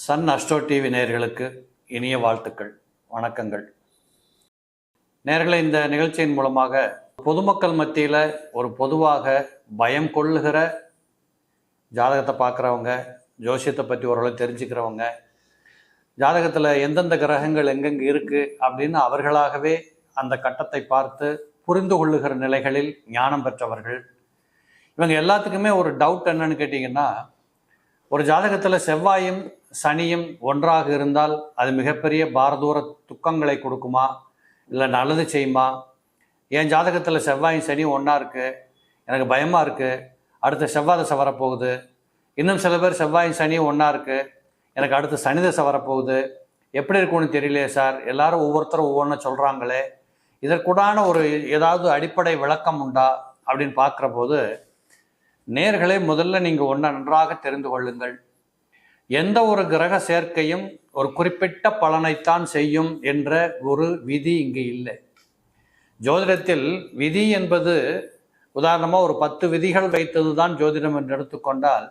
Sun astro TV நேயர்களுக்கு இனிய வாழ்த்துக்கள், வணக்கங்கள். நேயர்களே, இந்த நிகழ்ச்சியின் மூலமாக பொதுமக்கள் மத்தியில் ஒரு பொதுவாக பயம் கொள்ளுகிற ஜாதகத்தை பார்க்குறவங்க, ஜோசியத்தை பற்றி ஓரளவு தெரிஞ்சுக்கிறவங்க, ஜாதகத்தில் எந்தெந்த கிரகங்கள் எங்கெங்கே இருக்குது அப்படின்னு அவர்களாகவே அந்த கட்டத்தை பார்த்து புரிந்து கொள்ளுகிற நிலைகளில் ஞானம் பெற்றவர்கள், இவங்க எல்லாத்துக்குமே ஒரு டவுட் என்னன்னு கேட்டிங்கன்னா, ஒரு ஜாதகத்தில் செவ்வாயும் சனியும் ஒன்றாக இருந்தால் அது மிகப்பெரிய பாரதூர துக்கங்களை கொடுக்குமா, இல்லை நல்லது செய்யுமா? என் ஜாதகத்தில் செவ்வாயும் சனியும் ஒன்றா இருக்குது, எனக்கு பயமாக இருக்குது, அடுத்த செவ்வாய் தசை வரப்போகுது. இன்னும் சில பேர் செவ்வாயும் சனியும் ஒன்றா இருக்குது, எனக்கு அடுத்து சனி தசை வரப்போகுது, எப்படி இருக்குன்னு தெரியலையே சார், எல்லாரும் ஒவ்வொருத்தரும் ஒவ்வொன்றும் சொல்கிறாங்களே, இதற்குடான ஒரு ஏதாவது அடிப்படை விளக்கம் உண்டா அப்படின்னு பார்க்குற போது, நேர்களே, முதல்ல நீங்கள் ஒன்றை நன்றாக தெரிந்து கொள்ளுங்கள். எந்த ஒரு கிரக சேர்க்கையும் ஒரு குறிப்பிட்ட பலனைத்தான் செய்யும் என்ற ஒரு விதி இங்கு இல்லை. ஜோதிடத்தில் விதி என்பது உதாரணமாக ஒரு 10 விதிகள் வைத்தது தான் ஜோதிடம் என்று எடுத்துக்கொண்டால்,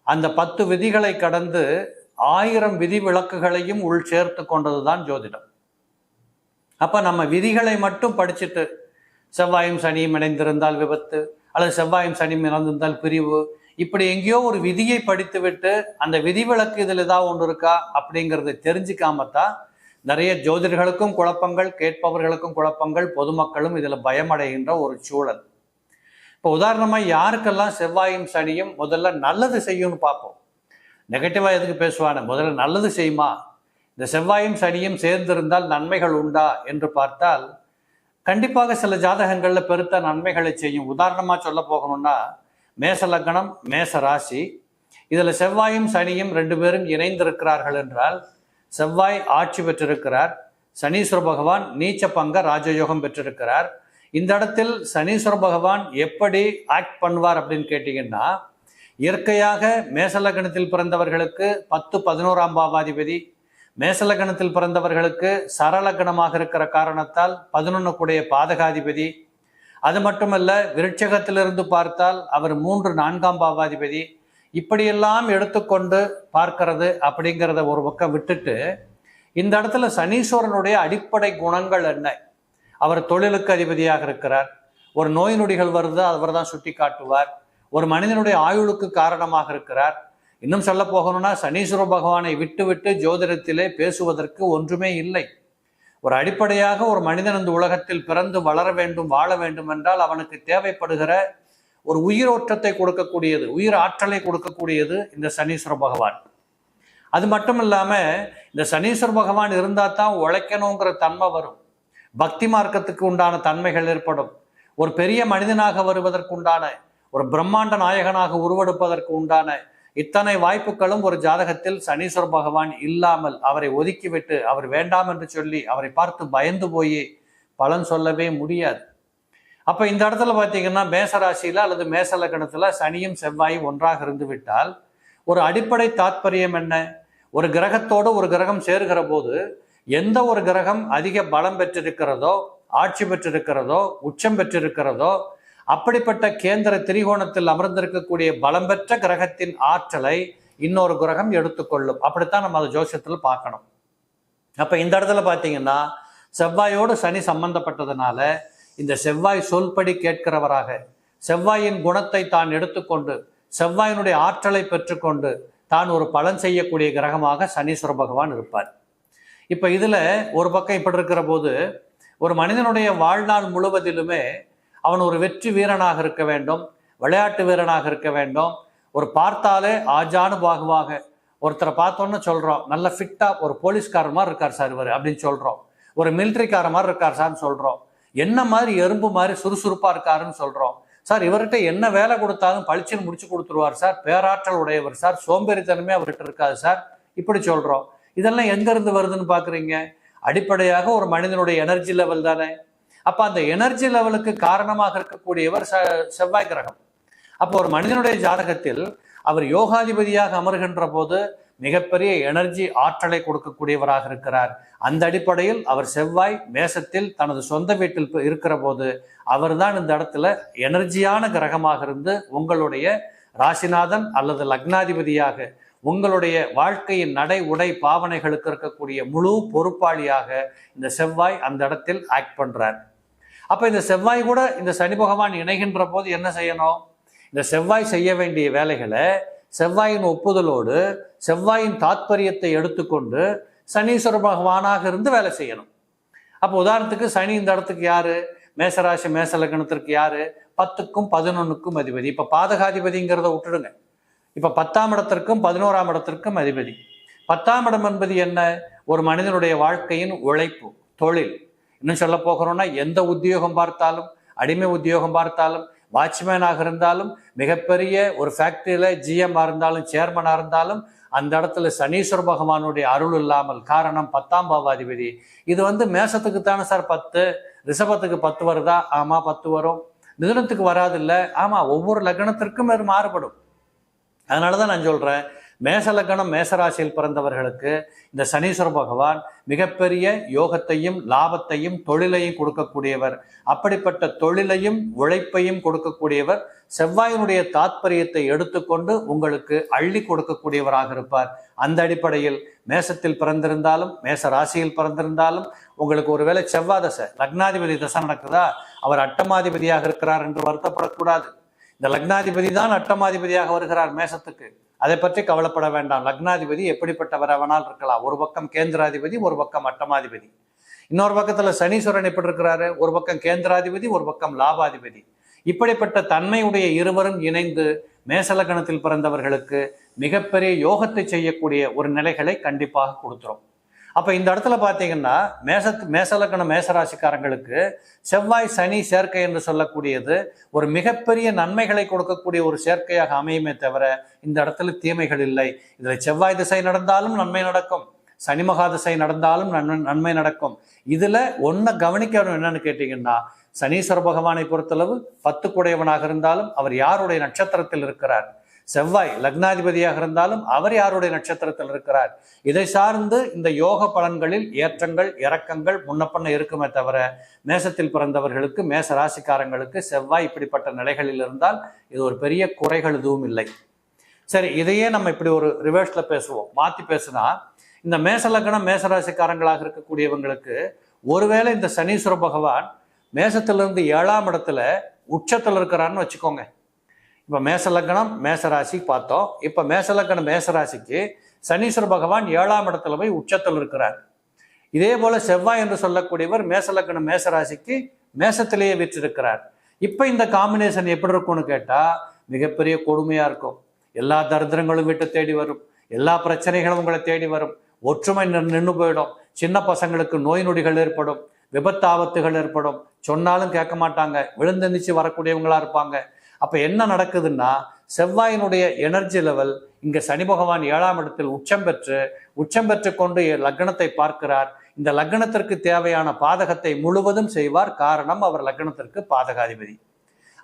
அந்த 10 விதிகளை கடந்து 1000 விதி விலக்குகளையும் உள் சேர்த்து கொண்டது தான் ஜோதிடம். அப்போ நம்ம விதிகளை மட்டும் படிச்சுட்டு செவ்வாயும் சனியும் இணைந்திருந்தால் விபத்து, அல்லது செவ்வாயும் சனியும் இணைந்திருந்தால் பிரிவு, இப்படி எங்கேயோ ஒரு விதியை படித்துவிட்டு அந்த விதிவிலக்கு இதில் ஏதாவது ஒன்று இருக்கா அப்படிங்கிறத தெரிஞ்சுக்காமத்தான் நிறைய ஜோதிடர்களுக்கும் குழப்பங்கள், கேட்பவர்களுக்கும் குழப்பங்கள், பொதுமக்களும் இதில் பயமடைகின்ற ஒரு சூழல். இப்போ உதாரணமாக யாருக்கெல்லாம் செவ்வாயும் சனியும் முதல்ல நல்லது செய்யும்னு பார்ப்போம். நெகட்டிவாக எதுக்கு பேசுவானே, முதல்ல நல்லது செய்யுமா, இந்த செவ்வாயும் சனியும் சேர்ந்திருந்தால் நன்மைகள் உண்டா என்று பார்த்தால் கண்டிப்பாக சில ஜாதகங்களில் பெருத்த நன்மைகளை செய்யும். உதாரணமாக சொல்ல போகணும்னா, மேச லக்னம், மேச ராசி, இதில் செவ்வாயும் சனியும் 2 பேரும் இணைந்திருக்கிறார்கள் என்றால், செவ்வாய் ஆட்சி பெற்றிருக்கிறார், சனீஸ்வர பகவான் நீச்ச பங்க ராஜயோகம் பெற்றிருக்கிறார். இந்த இடத்தில் சனீஸ்வர பகவான் எப்படி ஆக்ட் பண்ணுவார் அப்படின்னு கேட்டிங்கன்னா, இயற்கையாக மேச லக்னத்தில் பிறந்தவர்களுக்கு 10, 11ஆம் பாவாதிபதி, மேசலக்கணத்தில் பிறந்தவர்களுக்கு சரலக்கணமாக இருக்கிற காரணத்தால் 11 கூடிய பாதகாதிபதி, அது மட்டுமல்ல விருட்சகத்திலிருந்து பார்த்தால் அவர் 3, 4ஆம் பாவாதிபதி, இப்படியெல்லாம் எடுத்துக்கொண்டு பார்க்கிறது அப்படிங்கிறத ஒரு பக்கம் விட்டுட்டு, இந்த இடத்துல சனீஸ்வரனுடைய அடிப்படை குணங்கள் என்ன? அவர் தொழிலுக்கு அதிபதியாக இருக்கிறார், ஒரு நோய் நொடிகள் வருது அவர் தான் சுட்டி காட்டுவார், ஒரு மனிதனுடைய ஆயுளுக்கு காரணமாக இருக்கிறார். இன்னும் சொல்ல போகணும்னா, சனீஸ்வர பகவானை விட்டு ஜோதிடத்திலே பேசுவதற்கு ஒன்றுமே இல்லை. ஒரு அடிப்படையாக ஒரு மனிதன் இந்த உலகத்தில் பிறந்து வளர வேண்டும், வாழ வேண்டும் என்றால் அவனுக்கு தேவைப்படுகிற ஒரு உயிரோற்றத்தை கொடுக்கக்கூடியது, உயிர் ஆற்றலை கொடுக்கக்கூடியது இந்த சனீஸ்வர பகவான். அது மட்டும் இல்லாமல் இந்த சனீஸ்வர பகவான் இருந்தால் தான் உழைக்கணுங்கிற தன்மை வரும், பக்தி மார்க்கத்துக்கு உண்டான தன்மைகள் ஏற்படும், ஒரு பெரிய மனிதனாக வருவதற்கு உண்டான, ஒரு பிரம்மாண்ட நாயகனாக உருவெடுப்பதற்கு உண்டான இத்தனை வாய்ப்புகளும் ஒரு ஜாதகத்தில் சனீஸ்வர பகவான் இல்லாமல், அவரை ஒதுக்கிவிட்டு அவர் வேண்டாம் என்று சொல்லி அவரை பார்த்து பயந்து போய் பலன் சொல்லவே முடியாது. அப்போ இந்த இடத்துல பார்த்தீங்கன்னா, மேசராசியில் அல்லது மேச லக்னத்தில் சனியும் செவ்வாயும் ஒன்றாக இருந்து விட்டால் ஒரு அடிப்படை தாத்பரியம் என்ன? ஒரு கிரகத்தோடு ஒரு கிரகம் சேருகிற போது எந்த ஒரு கிரகம் அதிக பலம் பெற்றிருக்கிறதோ, ஆட்சி பெற்றிருக்கிறதோ, உச்சம் பெற்றிருக்கிறதோ, அப்படிப்பட்ட கேந்திர திரிகோணத்தில் அமர்ந்திருக்கக்கூடிய பலம் பெற்ற கிரகத்தின் ஆற்றலை இன்னொரு கிரகம் எடுத்துக்கொள்ளும். அப்படித்தான் நம்ம அதை ஜோசியத்தில் பார்க்கணும். அப்போ இந்த இடத்துல பார்த்தீங்கன்னா, செவ்வாயோடு சனி சம்பந்தப்பட்டதுனால இந்த செவ்வாய் சொல்படி கேட்கிறவராக, செவ்வாயின் குணத்தை தான் எடுத்துக்கொண்டு, செவ்வாயினுடைய ஆற்றலை பெற்றுக்கொண்டு தான் ஒரு பலன் செய்யக்கூடிய கிரகமாக சனீஸ்வர பகவான் இருப்பார். இப்போ இதில் ஒரு பக்கம் இப்படி இருக்கிற போது, ஒரு மனிதனுடைய வாழ்நாள் முழுவதிலுமே அவன் ஒரு வெற்றி வீரனாக இருக்க வேண்டும், விளையாட்டு வீரனாக இருக்க வேண்டும். ஒரு பார்த்தாலே ஆஜானு பாகுவாக ஒருத்தரை பார்த்தோன்னு சொல்கிறோம், நல்ல ஃபிட்டாக ஒரு போலீஸ்காரர் மாதிரி இருக்கார் சார் இவர் அப்படின்னு சொல்கிறோம், ஒரு மிலிட்ரிக்கார மாதிரி இருக்கார் சார்னு சொல்கிறோம், என்ன மாதிரி எறும்பு மாதிரி சுறுசுறுப்பாக இருக்காருன்னு சொல்கிறோம் சார், இவர்கிட்ட என்ன வேலை கொடுத்தாலும் பளிச்சுன்னு முடிச்சு கொடுத்துருவார் சார், பேராற்றல் உடையவர் சார், சோம்பேறித்தனமே அவர்கிட்ட இருக்காது சார், இப்படி சொல்கிறோம். இதெல்லாம் எங்கேருந்து வருதுன்னு பார்க்குறீங்க? அடிப்படையாக ஒரு மனிதனுடைய எனர்ஜி லெவல் தானே. அப்போ அந்த எனர்ஜி லெவலுக்கு காரணமாக இருக்கக்கூடியவர் செவ்வாய் கிரகம். அப்போ ஒரு மனிதனுடைய ஜாதகத்தில் அவர் யோகாதிபதியாக அமர்கின்ற போது மிகப்பெரிய எனர்ஜி ஆற்றலை கொடுக்கக்கூடியவராக இருக்கிறார். அந்த அடிப்படையில் அவர் செவ்வாய் மேசத்தில் தனது சொந்த வீட்டில் இருக்கிற போது அவர் தான் இந்த இடத்துல எனர்ஜியான கிரகமாக இருந்து உங்களுடைய ராசிநாதன் அல்லது லக்னாதிபதியாக உங்களுடைய வாழ்க்கையின் நடை உடை பாவனைகளுக்கு இருக்கக்கூடிய முழு பொறுப்பாளியாக இந்த செவ்வாய் அந்த இடத்தில் ஆக்ட் பண்றார். அப்ப இந்த செவ்வாய் கூட இந்த சனி பகவான் இணைகின்ற போது என்ன செய்யணும்? இந்த செவ்வாய் செய்ய வேண்டிய வேலைகளை செவ்வாயின் ஒப்புதலோடு செவ்வாயின் தாத்பரியத்தை எடுத்துக்கொண்டு சனீஸ்வர பகவானாக இருந்து வேலை செய்யணும். அப்போ உதாரணத்துக்கு சனி இந்த இடத்துக்கு யாரு? மேசராசி மேச லக்னத்திற்கு யாரு? 10க்கும் 11க்கும் அதிபதி. இப்ப பாதகாதிபதிங்கிறத விட்டுடுங்க. இப்ப 10ஆம் இடத்திற்கும் 11ஆம் இடத்திற்கும் அதிபதி. 10ஆம் இடம் என்பது என்ன? ஒரு மனிதனுடைய வாழ்க்கையின் உழைப்பு, தொழில். இன்னும் சொல்ல போகிறோம்னா எந்த உத்தியோகம் பார்த்தாலும், அடிமை உத்தியோகம் பார்த்தாலும், வாட்ச்மேனாக இருந்தாலும், மிகப்பெரிய ஒரு ஃபேக்டரியில ஜிஎம்மா இருந்தாலும், சேர்மனா இருந்தாலும், அந்த இடத்துல சனீஸ்வர பகவானுடைய அருள் இல்லாமல், காரணம் 10ஆம் பாவாதிபதி. இது மேசத்துக்கு தானே சார் 10, ரிஷபத்துக்கு 10 வருதா? ஆமா 10 வரும். மிதுனத்துக்கு வராது இல்ல? ஆமா, ஒவ்வொரு லக்னத்திற்கும் அது மாறுபடும். அதனாலதான் நான் சொல்றேன், மேச லக்னம் மேசராசியில் பிறந்தவர்களுக்கு இந்த சனீஸ்வர பகவான் மிகப்பெரிய யோகத்தையும் லாபத்தையும் தொழிலையும் கொடுக்கக்கூடியவர். அப்படிப்பட்ட தொழிலையும் உழைப்பையும் கொடுக்கக்கூடியவர். செவ்வாயினுடைய தாத்பரியத்தை எடுத்துக்கொண்டு உங்களுக்கு அள்ளி கொடுக்கக்கூடியவராக இருப்பார். அந்த அடிப்படையில் மேசத்தில் பிறந்திருந்தாலும், மேச ராசியில் பிறந்திருந்தாலும், உங்களுக்கு ஒருவேளை செவ்வாய் தசை, லக்னாதிபதி தசை நடக்குதா, அவர் அட்டமாதிபதியாக இருக்கிறார் என்று வருத்தப்படக்கூடாது. இந்த லக்னாதிபதி தான் அட்டமாதிபதியாக வருகிறார் மேசத்துக்கு. அதை பற்றி கவலைப்பட வேண்டாம். லக்னாதிபதி எப்படிப்பட்டவராவனால் இருக்கலாம். ஒரு பக்கம் கேந்திராதிபதி, ஒரு பக்கம் அட்டமாதிபதி. இன்னொரு பக்கத்துல சனீஸ்வரன் எப்படி இருக்கிறாரு? ஒரு பக்கம் கேந்திராதிபதி, ஒரு பக்கம் லாபாதிபதி. இப்படிப்பட்ட தன்மையுடைய இருவரும் இணைந்து மேசலக்கணத்தில் பிறந்தவர்களுக்கு மிகப்பெரிய யோகத்தை செய்யக்கூடிய ஒரு நிலைகளை கண்டிப்பாக கொடுத்துரும். அப்ப இந்த இடத்துல பாத்தீங்கன்னா மேசலக்கண மேசராசிக்காரங்களுக்கு செவ்வாய் சனி சேர்க்கை என்று சொல்லக்கூடியது ஒரு மிகப்பெரிய நன்மைகளை கொடுக்கக்கூடிய ஒரு சேர்க்கையாக அமையுமே தவிர இந்த இடத்துல தீமைகள் இல்லை. இதுல செவ்வாய் திசை நடந்தாலும் நன்மை நடக்கும், சனி மகா திசை நடந்தாலும் நன்மை நடக்கும். இதுல ஒன்ன கவனிக்கணும் என்னன்னு கேட்டீங்கன்னா, சனீஸ்வர பகவானை பொறுத்தளவு 10 கூடையவனாக இருந்தாலும் அவர் யாருடைய நட்சத்திரத்தில் இருக்கிறார், செவ்வாய் லக்னாதிபதியாக இருந்தாலும் அவர் யாருடைய நட்சத்திரத்தில் இருக்கிறார், இதை சார்ந்து இந்த யோக பலன்களில் ஏற்றங்கள் இறக்கங்கள் முன்னப்பண்ண இருக்குமே தவிர மேசத்தில் பிறந்தவர்களுக்கு மேச ராசிக்காரங்களுக்கு செவ்வாய் இப்படிப்பட்ட நிலைகளில் இருந்தால் இது ஒரு பெரிய குறைகள் எதுவும் இல்லை. சரி, இதையே நம்ம இப்படி ஒரு ரிவர்ஸ்ல பேசுவோம். மாத்தி பேசுனா, இந்த மேச லக்னம் மேசராசிக்காரங்களாக இருக்கக்கூடியவங்களுக்கு ஒருவேளை இந்த சனீஸ்வர பகவான் மேசத்திலிருந்து 7ஆம் இடத்துல உச்சத்தில் இருக்கிறான்னு வச்சுக்கோங்க. இப்ப மேச லக்னம் மேசராசி பார்த்தோம். இப்ப மேச லக்னம் மேசராசிக்கு சனீஸ்வர பகவான் 7ஆம் இடத்துல போய் உச்சத்தில் இருக்கிறார். இதே போல செவ்வாய் என்று சொல்லக்கூடியவர் மேச லக்னம் மேசராசிக்கு மேசத்திலேயே வீற்றிருக்கிறார். இப்ப இந்த காம்பினேஷன் எப்படி இருக்கும்னு கேட்டா மிகப்பெரிய கொடுமையா இருக்கும். எல்லா தரித்திரங்களும் வீட்டை தேடி வரும், எல்லா பிரச்சனைகளும் உங்களை தேடி வரும், ஒற்றுமை நின்று போயிடும், சின்ன பசங்களுக்கு நோய் நொடிகள் ஏற்படும், விபத்து ஆபத்துகள் ஏற்படும், சொன்னாலும் கேட்க மாட்டாங்க, விழுந்தெந்திச்சு வரக்கூடியவங்களா இருப்பாங்க. அப்ப என்ன நடக்குதுன்னா, செவ்வாயினுடைய எனர்ஜி லெவல் இங்க சனி பகவான் 7ஆம் இடத்தில் உச்சம் பெற்று கொண்டு லக்னத்தை பார்க்கிறார். இந்த லக்னத்திற்கு தேவையான பாதகத்தை முழுவதும் செய்வார். காரணம், அவர் லக்னத்திற்கு பாதகாதிபதி.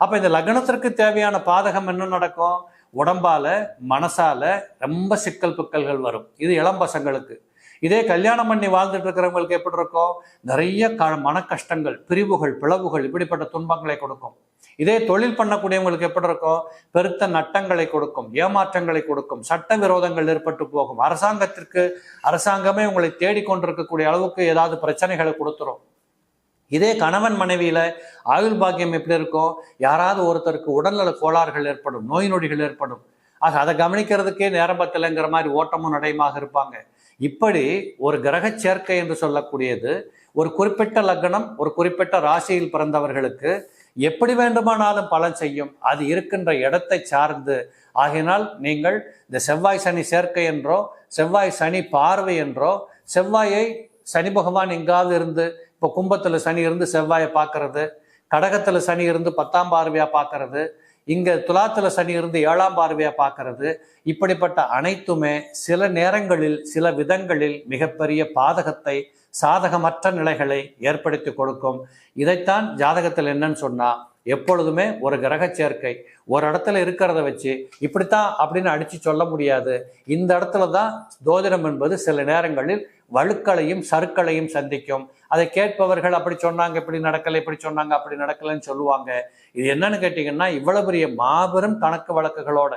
அப்ப இந்த லக்னத்திற்கு தேவையான பாதகம் என்ன நடக்கும்? உடம்பால மனசால ரொம்ப சிக்கல் பிக்கல்கள் வரும். இது இளம் பசங்களுக்கு. இதே கல்யாணம் பண்ணி வாழ்ந்துட்டு இருக்கிறவங்களுக்கு எப்படி இருக்கும்? நிறைய மன கஷ்டங்கள், பிரிவுகள், பிளவுகள், இப்படிப்பட்ட துன்பங்களை கொடுக்கும். இதே தொழில் பண்ணக்கூடியவங்களுக்கு எப்படி இருக்கும்? பெருத்த நட்டங்களை கொடுக்கும், ஏமாற்றங்களை கொடுக்கும், சட்ட விரோதங்கள் ஏற்பட்டு போகும், அரசாங்கமே உங்களை தேடிக்கொண்டிருக்கக்கூடிய அளவுக்கு ஏதாவது பிரச்சனைகளை கொடுத்துரும். இதே கணவன் மனைவியில ஆயுள் பாக்கியம் எப்படி இருக்கும்? யாராவது ஒருத்தருக்கு உடல்நல கோளாறுகள் ஏற்படும், நோய் நொடிகள் ஏற்படும். ஆக அதை கவனிக்கிறதுக்கே நேரம் பத்தலைங்கிற மாதிரி ஓட்டமும் நடைமாக இருப்பாங்க. இப்படி ஒரு கிரக சேர்க்கை என்று சொல்லக்கூடியது ஒரு குறிப்பிட்ட லக்னம், ஒரு குறிப்பிட்ட ராசியில் பிறந்தவர்களுக்கு எப்படி வேண்டுமானாலும் பலன் செய்யும். அது இருக்கின்ற இடத்தை சார்ந்து. ஆகையினால் நீங்கள் இந்த செவ்வாய் சனி சேர்க்கை என்றோ, செவ்வாய் சனி பார்வை என்றோ, செவ்வாயை சனி பகவான் எங்காவது இருந்து, இப்போ கும்பத்துல சனி இருந்து செவ்வாயை பார்க்கறது, கடகத்துல சனி இருந்து 10ஆம் பார்வையா பார்க்கறது, இங்க துலாத்துல சனி இருந்து 7ஆம் பார்வையா பார்க்கறது, இப்படிப்பட்ட அனைத்துமே சில நேரங்களில் சில விதங்களில் மிகப்பெரிய பாதகத்தை, சாதகமற்ற நிலைகளை ஏற்படுத்தி கொடுக்கும். இதைத்தான் ஜாதகத்தில் என்னன்னு சொன்னா, எப்பொழுதுமே ஒரு கிரக சேர்க்கை ஒரு இடத்துல இருக்கிறத வச்சு இப்படித்தான் அப்படின்னு அடிச்சு சொல்ல முடியாது. இந்த இடத்துல தான் ஜோதிடம் என்பது சில நேரங்களில் வழுக்களையும் சறுக்களையும் சந்திக்கும். அதை கேட்பவர்கள் அப்படி சொன்னாங்க, இப்படி நடக்கலை, இப்படி சொன்னாங்க, அப்படி நடக்கலைன்னு சொல்லுவாங்க. இது என்னன்னு கேட்டீங்கன்னா, இவ்வளவு பெரிய மாபெரும் கணக்கு வழக்குகளோட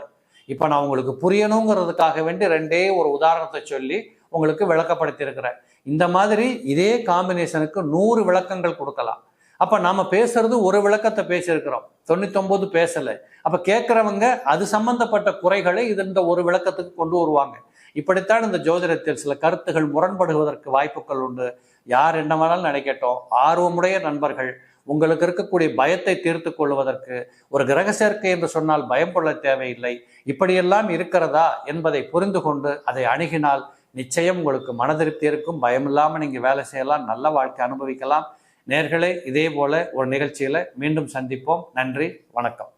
இப்போ நான் உங்களுக்கு புரியணுங்கிறதுக்காக வேண்டி ரெண்டே ஒரு உதாரணத்தை சொல்லி உங்களுக்கு விளக்கப்படுத்தியிருக்கிறேன். இந்த மாதிரி இதே காம்பினேஷனுக்கு 100 விளக்கங்கள் கொடுக்கலாம். அப்போ நாம் பேசுறது ஒரு விளக்கத்தை பேசியிருக்கிறோம், 99 பேசலை. அப்போ கேட்குறவங்க அது சம்பந்தப்பட்ட குறைகளை இந்த ஒரு விளக்கத்துக்கு கொண்டு வருவாங்க. இப்படித்தான் இந்த ஜோதிடத்தில் சில கருத்துகள் முரண்படுவதற்கு வாய்ப்புகள் உண்டு. யார் என்ன வேணாலும் நினைக்கட்டும். ஆர்வமுடைய நண்பர்கள் உங்களுக்கு இருக்கக்கூடிய பயத்தை தீர்த்து கொள்வதற்கு ஒரு கிரக சேர்க்கை என்று சொன்னால் பயம் கொள்ள தேவையில்லை. இப்படியெல்லாம் இருக்கிறதா என்பதை புரிந்து கொண்டு அதை அணுகினால் நிச்சயம் உங்களுக்கு மனதிருப்தி இருக்கும். பயமில்லாமல் நீங்கள் வேலை செய்யலாம், நல்ல வாழ்க்கை அனுபவிக்கலாம். நேயர்களே, இதே போல ஒரு நிகழ்ச்சியில் மீண்டும் சந்திப்போம். நன்றி, வணக்கம்.